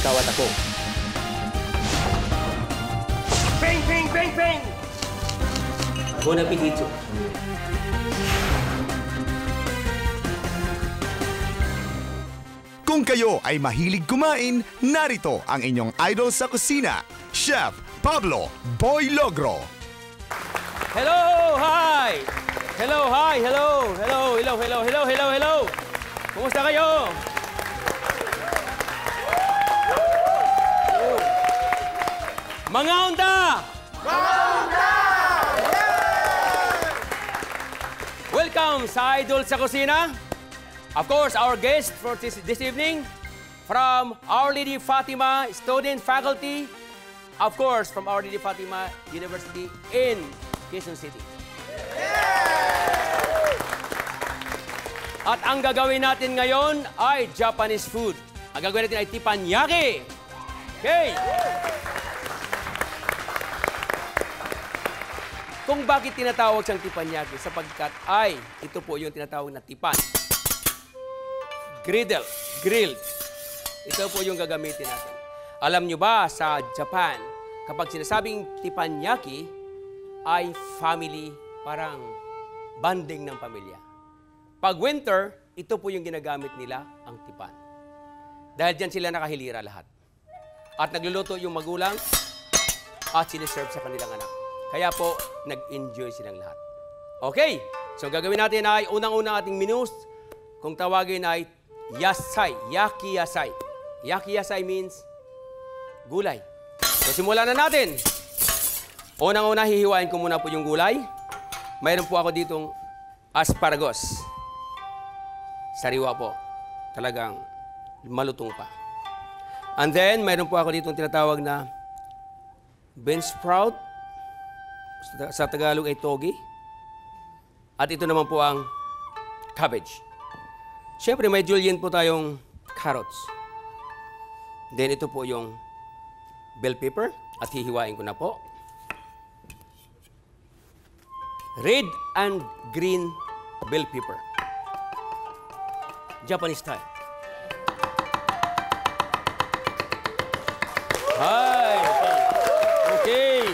ikaw at ako. Bang, bang, bang, bang! Buon appetito. Kung kayo ay mahilig kumain, narito ang inyong idol sa kusina, Chef Pablo Boy Logro. Hello! Hi! Hello! Hi! Hello! Hello! Hello! Hello! Hello! Hello! Hello! Kumusta kayo? Mga unta! Mga unta! Welcome sa Idol sa Kusina. Of course, our guest for this evening from Our Lady Fatima Student Faculty. Of course, from Our Lady Fatima University in Quezon City. At ang gagawin natin ngayon ay Japanese food. Ang gagawin natin ay teppanyaki. Okay. Kung bakit tinatawag siyang teppanyaki? Sapagkat ay ito po yung tinatawag na tipan. Grilled. Ito po yung gagamitin natin. Alam nyo ba sa Japan, kapag sinasabing teppanyaki, ay family, parang banding ng pamilya. Pag winter, ito po yung ginagamit nila, ang tipan. Dahil dyan sila nakahilira lahat. At nagluluto yung magulang at siniserve sa kanilang anak. Kaya po, nag-enjoy silang lahat. Okay, so gagawin natin ay unang-unang ating menus. Kung tawagin ay yasai, yaki yasai. Yaki yasai means gulay. So simulan na natin. Unang-una, hihiwain ko muna po yung gulay. Mayroon po ako ditong asparagus. Sariwa po. Talagang malutong pa. And then, mayroon po ako ditong tinatawag na bean sprout. Sa Tagalog ay togi. At ito naman po ang cabbage. Siyempre, may julienne po tayong carrots. Then, ito po yung bell pepper. At hihiwain ko na po. Red and green bell pepper. Japanese style. Hi. Okay.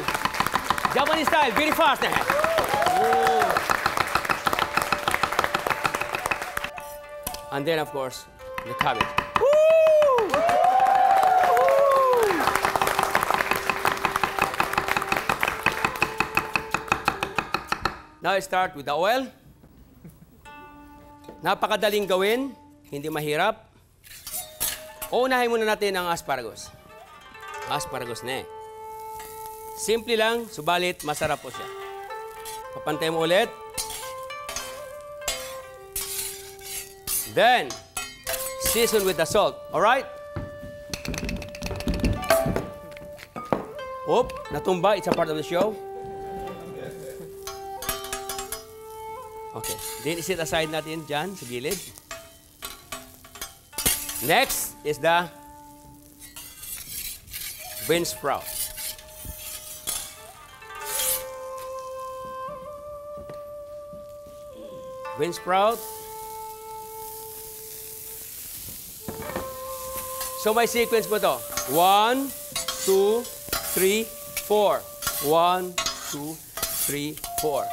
Japanese style, very fast. And then, of course, the cabbage. Now, I start with the oil. Napakadaling gawin, hindi mahirap. Uunahin muna natin ang asparagus. Asparagus na eh. Simple lang, subalit masarap po siya. Papantay mo ulit. Then, season with the salt. Alright? Oop, natumba. It's a part of the show. Okay. Then, isit aside natin dyan sa gilid. Next is the bean sprout. Bean sprout. So, may sequence po to. 1, 2, 3, 4. 1, 2, 3, 4.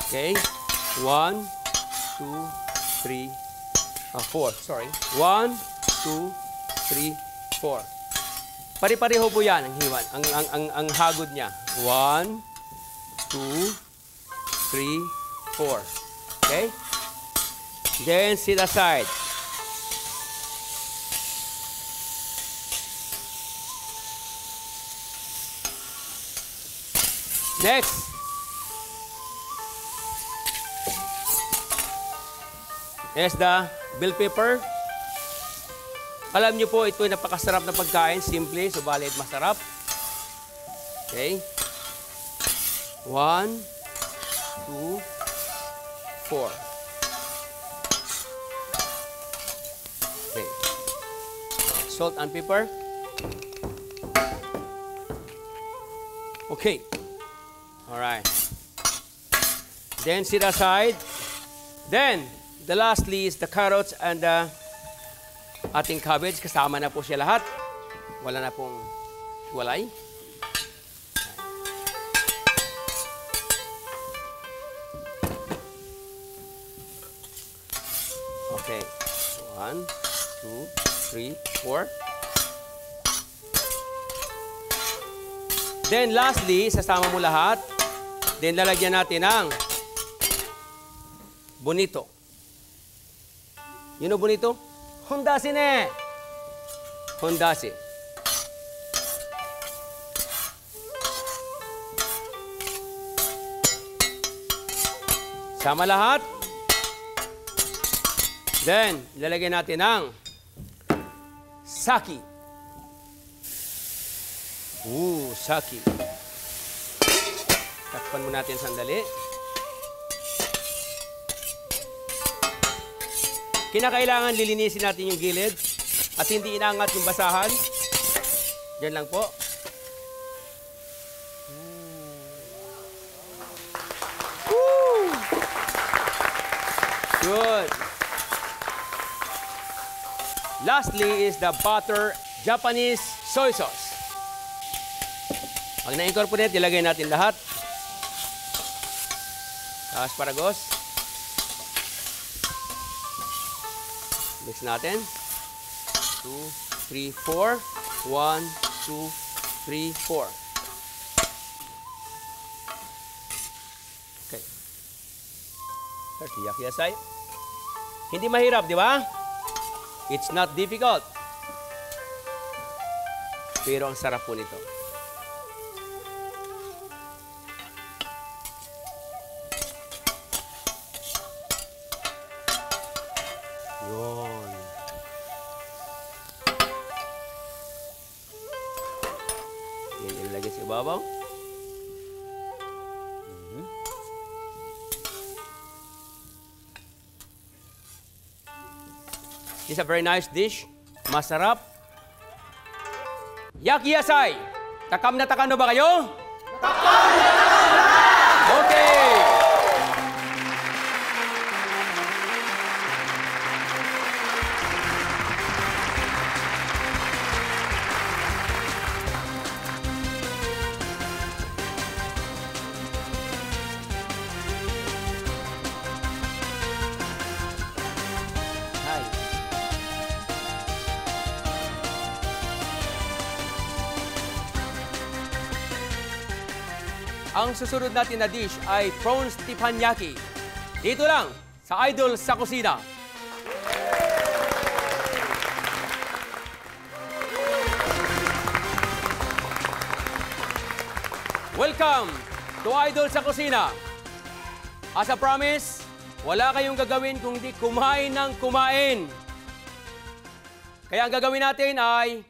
Okay? 1, 2, 3, 4. Sorry. 1, 2, 3, 4. Pari-pareho po yan ang hiwan. Ang hagod niya. 1, 2, 3, 4. Okay? Then, sit aside. Next. Is the bell pepper. Alam niyo po, ito ay napakasarap na pagkain. Simple, subalit masarap. Okay. 1, 2, 4. Okay. Salt and pepper. Okay. All right. Then sit aside. Then, the lastly is the carrots and the ating cabbage, kasama na po siya lahat. Wala na pong walay. Okay. 1, 2, 3, 4. Then lastly, sasama mo lahat. Then lalagyan natin ng bonito. You know bonito? Hondashi ne. Hondashi. Sama lahat. Then, ilalagay natin ng saki. Saki. Takpan mo natin sandali. Kinakailangan lilinisin natin yung gilid at hindi inaangat yung basahan. Diyan lang po. Good. Lastly is the butter Japanese soy sauce. Pag na-incorporate, ilagay natin lahat. Asparagus. Mix natin. 2, 3, 4. 1, 2, 3, 4. Okay. Teriyaki yasai. Hindi mahirap, di ba? It's not difficult. Pero ang sarap po nito. Yun. Yan ilagay sa ibabaw. This is a very nice dish. Masarap. Yaki yasai. Takam na ba kayo? Takam na! Okay. Ang susunod natin na dish ay prawns teppanyaki. Dito lang sa Idol sa Kusina. Welcome to Idol sa Kusina. As a promise, wala kayong gagawin kung di kumain ng kumain. Kaya ang gagawin natin ay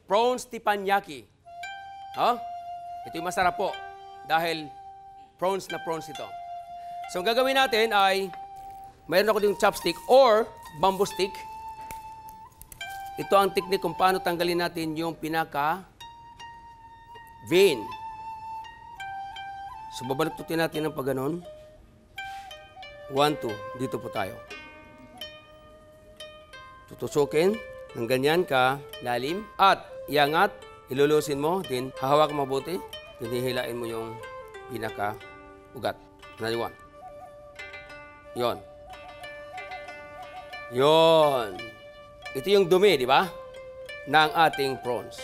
prawns teppanyaki. Ito yung masarap po. Dahil prawns na prawns ito. So, ang gagawin natin ay mayroon ako yung chopstick or bamboo stick. Ito ang technique kung paano tanggalin natin yung pinaka-vein. So, babalututin natin ng pagganon. 1, 2. Dito po tayo. Tutusukin ng ganyan ka lalim. At iangat, ilulusin mo, then hahawak mabuti. Hinihilain mo yung pinaka-ugat. Another one. Yon. Yon. Ito yung dumi, di ba? Ng ating prawns.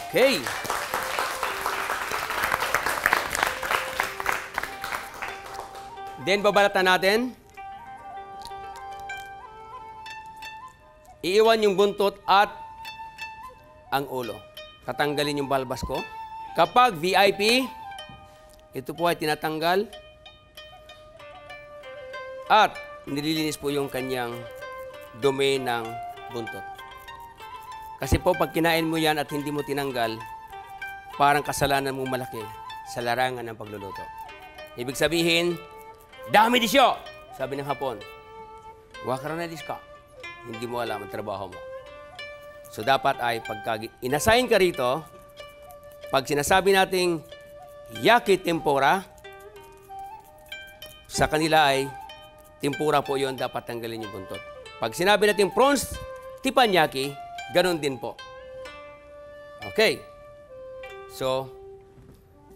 Okay. Then, babalatan natin. Iiwan yung buntot at ang ulo. Tatanggalin yung balbas ko. Kapag VIP, ito po ay tinatanggal at nililinis po yung kanyang dumi ng buntot. Kasi po pag kinain mo yan at hindi mo tinanggal, parang kasalanan mo malaki sa larangan ng pagluluto. Ibig sabihin, dami disyo! Sabi ng Hapon, wakara na diska. Hindi mo alam ang trabaho mo. So dapat ay pagka inassign ka rito, pag sinasabi nating yaki tempura, sa kanila ay tempura po yon, dapat tanggalin yung buntot. Pag sinabi natin prawns teppanyaki, ganun din po. Okay. So,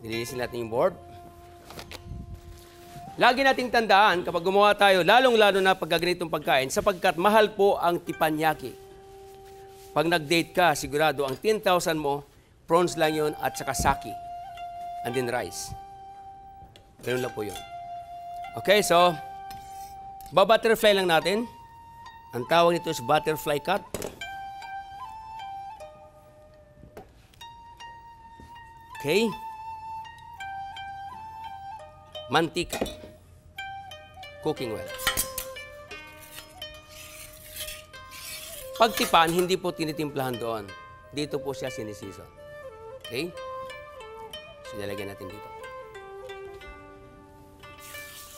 nilinisin natin yung board. Lagi nating tandaan kapag gumawa tayo, lalong-lalo na pag ganitong pagkain, sapagkat mahal po ang teppanyaki. Pag nag-date ka, sigurado ang 10,000 mo, prawns lang yun at saka sake. And then rice. Ganun lang po yun. Okay, so, butterfly lang natin. Ang tawag nito is butterfly cut. Okay. Mantika. Cooking well. Pagtipan, hindi po tinitimplahan doon. Dito po siya sinisiso. Okay? So, lalagyan natin dito.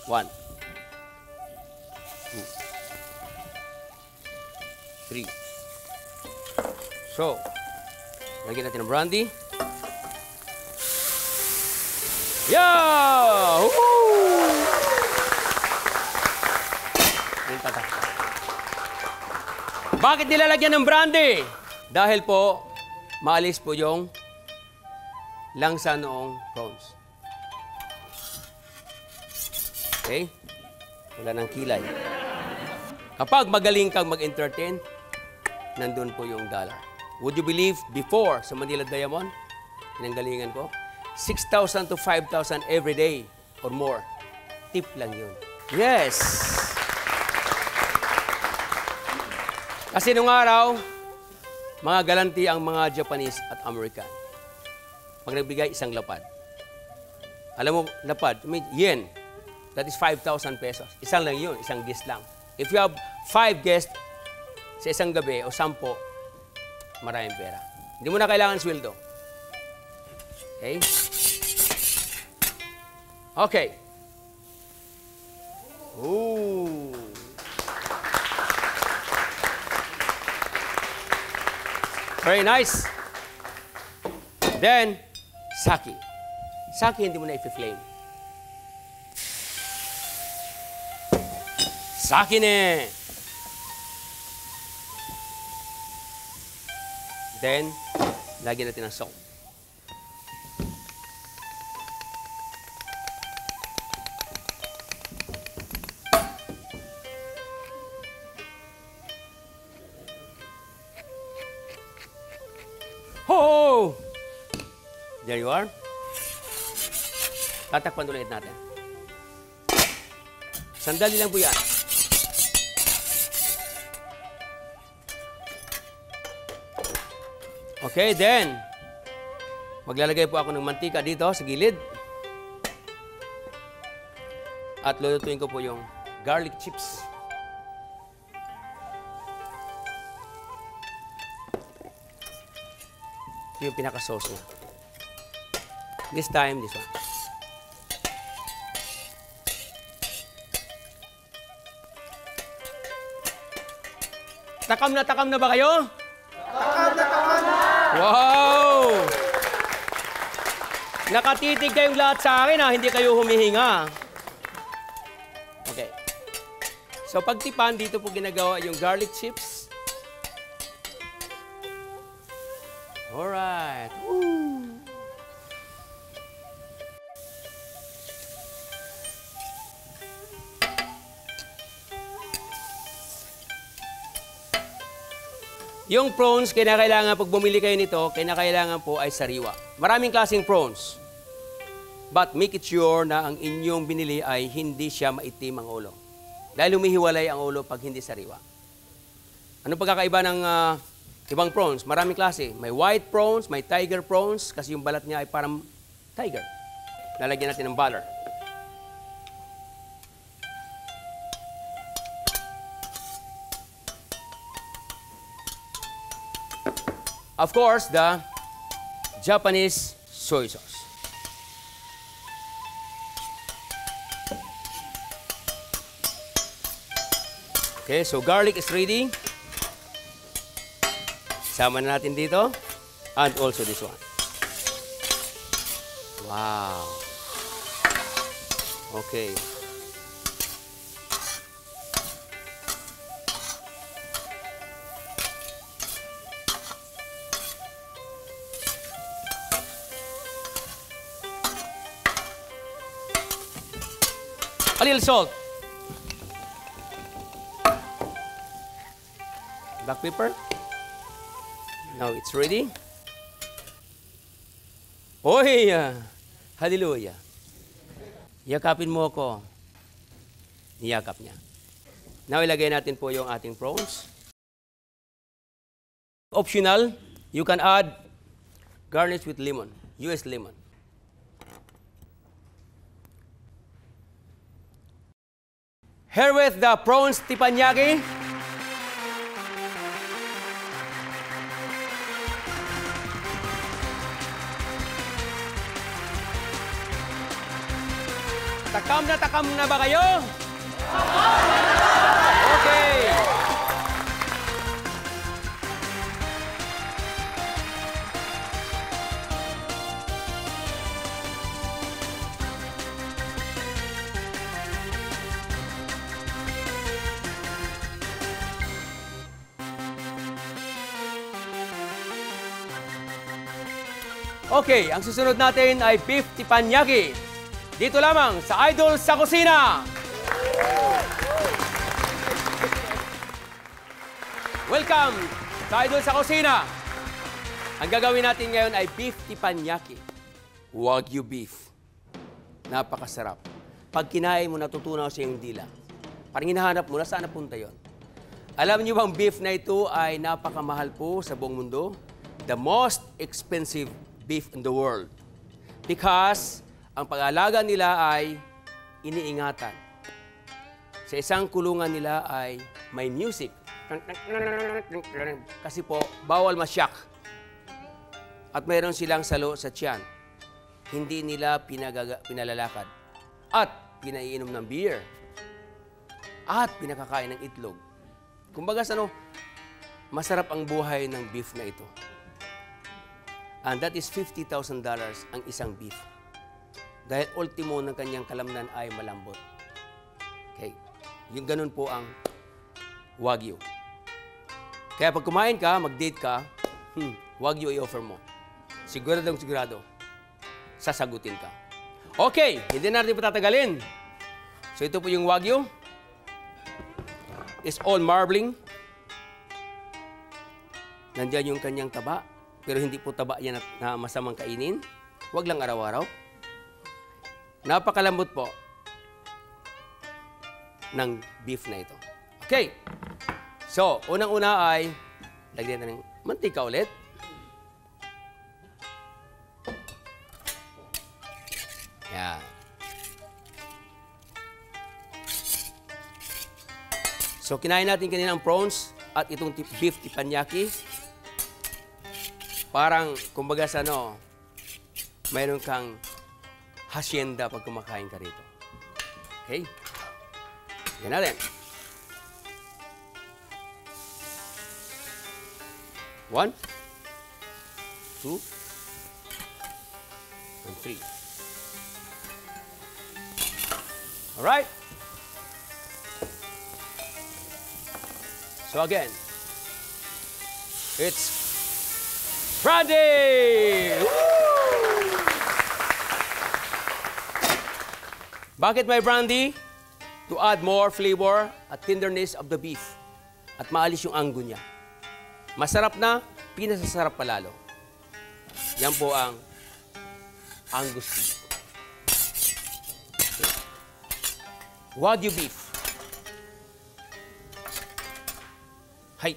1, 2, 3. So, lagyan natin ng brandy. Yeah! Woo! Bakit nilalagyan ng brandy? Dahil po, maalis po yung langsa noong prawns. Okay? Wala ng kilay. Kapag magaling kang mag-entertain, nandun po yung dollar. Would you believe, before sa Manila Diamond, pinanggalingan ko, 6,000 to 5,000 every day or more. Tip lang yun. Yes! Kasi nung araw, mga galanti ang mga Japanese at American. Pag nagbigay isang lapad. Alam mo, lapad, yen. That is 5,000 pesos. Isang lang yun, isang guest lang. If you have 5 guests sa isang gabi o 10, maraming pera. Hindi mo na kailangan sweldo. Okay? Okay. Ooh. Very nice. Then, sake. Sake, hindi mo na i-flame. Sake ne. Then, lagyan natin ng salt. Ho! There you are. Tatakpan ulit natin. Sandali lang po yan. Okay, then, maglalagay po ako ng mantika dito sa gilid. At lulutuin ko po yung garlic chips. Ito yung pinaka-sauce niya. This time, this one. Takam na ba kayo? Takam na! Wow! Nakatitig kayong lahat sa akin, ha? Hindi kayo humihinga. Okay. So, pagtipan, dito po ginagawa yung garlic chips. Alright. Woo! Yung prawns, kinakailangan pag bumili kayo nito, kinakailangan po ay sariwa. Maraming klaseng prawns. But make it sure na ang inyong binili ay hindi siya maitim ang ulo. Dahil humihiwalay ang ulo pag hindi sariwa. Ano pagkakaiba ng ibang prawns? Maraming klase. May white prawns, may tiger prawns, kasi yung balat niya ay parang tiger. Lalagyan natin ng butter. Of course, the Japanese soy sauce. Okay, so garlic is ready. Sama na natin dito. And also this one. Wow. Okay. A little salt. Black pepper. Now it's ready. Oy! Hallelujah. Yakapin mo ako. Niyakap niya. Now, ilagay natin po yung ating prawns. Optional, you can add garnish with lemon, US lemon. Herewith the prawns teppanyaki. Takam na ba kayo? Okay. Okay, ang susunod natin ay beef teppanyaki. Dito lamang sa Idol sa Kusina. Welcome sa Idol sa Kusina. Ang gagawin natin ngayon ay beef teppanyaki. Wagyu beef. Napakasarap. Pag kinain mo, natutunaw sa iyong dila. Parang hinahanap mo, nasaan napunta yon? Alam niyo bang beef na ito ay napakamahal po sa buong mundo? The most expensive beef in the world. Because ang pag-aalaga nila ay iniingatan. Sa isang kulungan nila ay may music. Kasi po, bawal masyak. At mayroon silang salo sa tiyan. Hindi nila pinalalakad. At pinaiinom ng beer. At pinakakain ng itlog. Kumbaga masarap ang buhay ng beef na ito. And that is $50,000 ang isang beef. Dahil ultimo ng kanyang kalamnan ay malambot. Okay. Yung ganun po ang Wagyu. Kaya pag kumain ka, mag-date ka, Wagyu i-offer mo. Sigurado, sasagutin ka. Okay, hindi natin patatagalin. So ito po yung Wagyu. It's all marbling. Nandiyan yung kanyang taba. Pero hindi po taba yan na masamang kainin. Huwag lang araw-araw. Napakalambot po ng beef na ito. Okay. So, unang-una ay lagyan natin ng mantika ulit. Yan. So, kinain natin kanina ang prawns at itong beef teppanyaki. Parang, kumbaga mayroon kang hacienda pag kumakain ka rito. Okay? Yan natin. 1, 2, and 3. Alright? So again, it's Brandy! Woo! Bakit may brandy? To add more flavor at tenderness of the beef. At maalis yung anggo niya. Masarap na, pinasasarap palalo. Yan po ang Angus beef. Okay. Wagyu beef. Hay.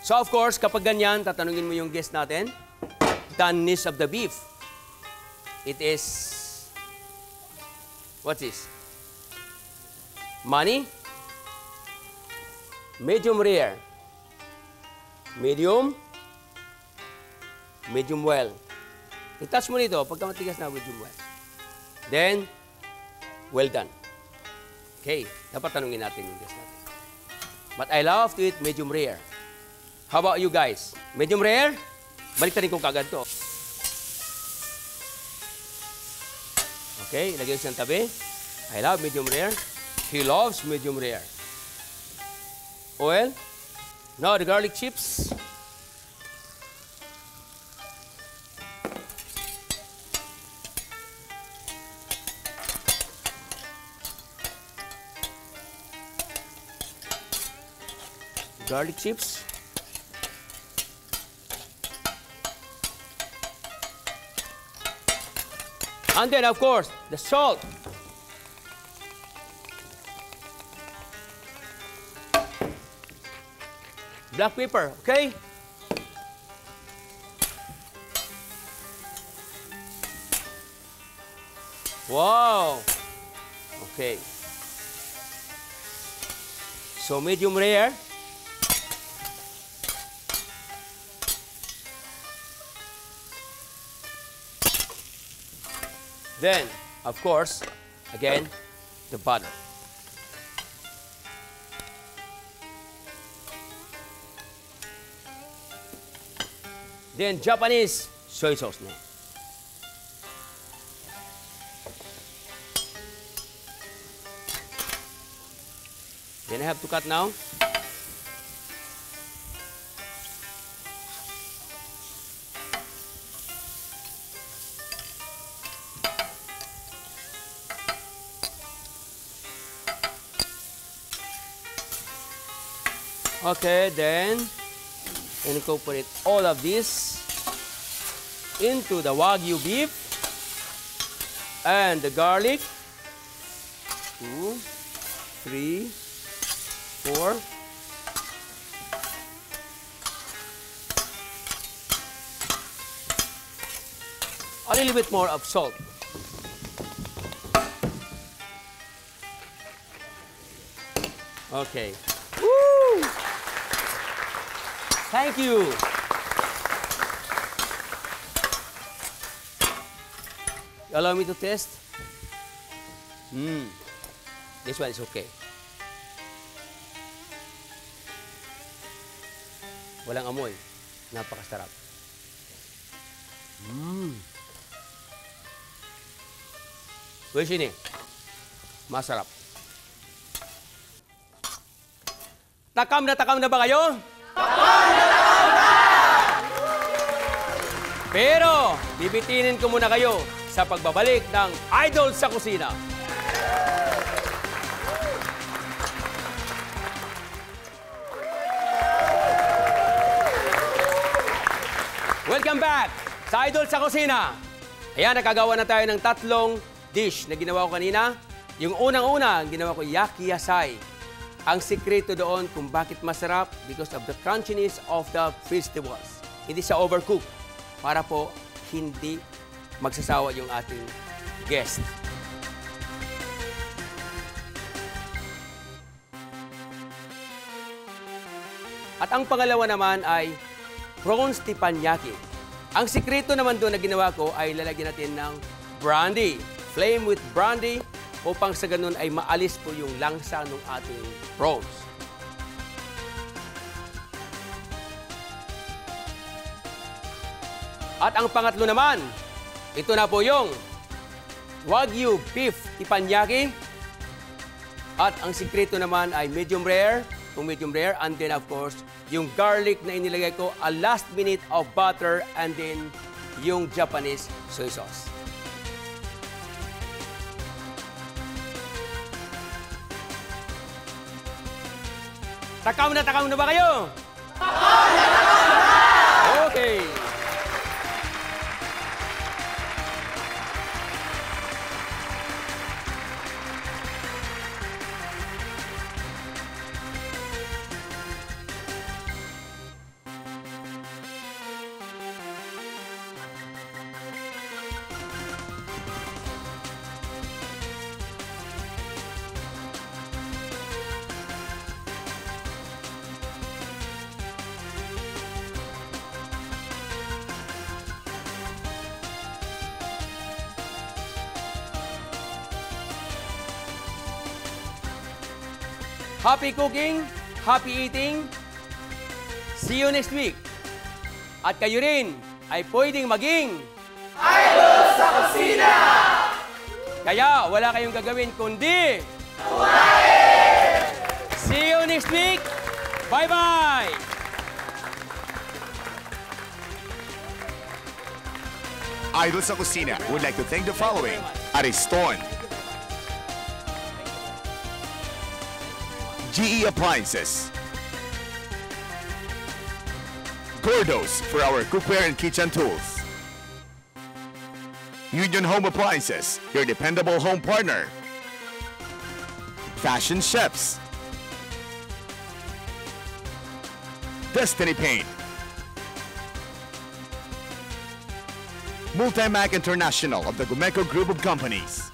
So of course, kapag ganyan, tatanungin mo yung guest natin, doneness of the beef. It is, what's this? Money? Medium rare. Medium? Medium well. I-touch mo nito, pagka matigas na, medium well. Then, well done. Okay, dapat tanungin natin yung guest natin. But I love to eat medium rare. How about you guys? Medium rare? Baliktarin ko kagad to. Okay, ilagay ko siyang tabi. I love medium rare. He loves medium rare. Oil. Now the garlic chips. garlic chips. And then, of course, the salt. Black pepper, okay? Wow! Okay. So, medium rare. Then, of course, again, the butter. Then, Japanese soy sauce na. Then I have to cut now. Okay, then incorporate all of this into the Wagyu beef and the garlic. 2, 3, 4. A little bit more of salt. Okay. Woo! Thank you. Allow me to test. This one is okay. Walang amoy. Napakasarap. Uy, masarap. Takam na ba kayo? Pero, bibitinin ko muna kayo sa pagbabalik ng Idol sa Kusina. Welcome back sa Idol sa Kusina. Ayan, nakagawa na tayo ng 3 dish na ginawa ko kanina. Yung unang-una, ginawa ko yakiyasai. Ang sikreto doon kung bakit masarap because of the crunchiness of the vegetables. Hindi sa overcook para po hindi magsasawa yung ating guest. At ang pangalawa naman ay prawns teppanyaki. Ang sikreto naman doon na ginawa ko ay lalagyan natin ng brandy. Flame with brandy upang sa ganun ay maalis po yung langsa ng ating prawns. At ang pangatlo naman, ito na po yung Wagyu beef teppanyaki. At ang sikreto naman ay medium rare, and then of course, yung garlic na inilagay ko, a last minute of butter, and then yung Japanese soy sauce. Takam na ba kayo? Takam na! Okay. Happy cooking, happy eating. See you next week. At kayo rin ay pwedeng maging Idol sa Kusina! Kaya wala kayong gagawin kundi kumain! See you next week. Bye-bye! Idol sa Kusina would like to thank the following: Ariston, GE Appliances, Tordos for our cookware and kitchen tools. Union Home Appliances, your dependable home partner. Fashion Chefs. Destiny Paint. Multimac International of the Gumeco Group of Companies.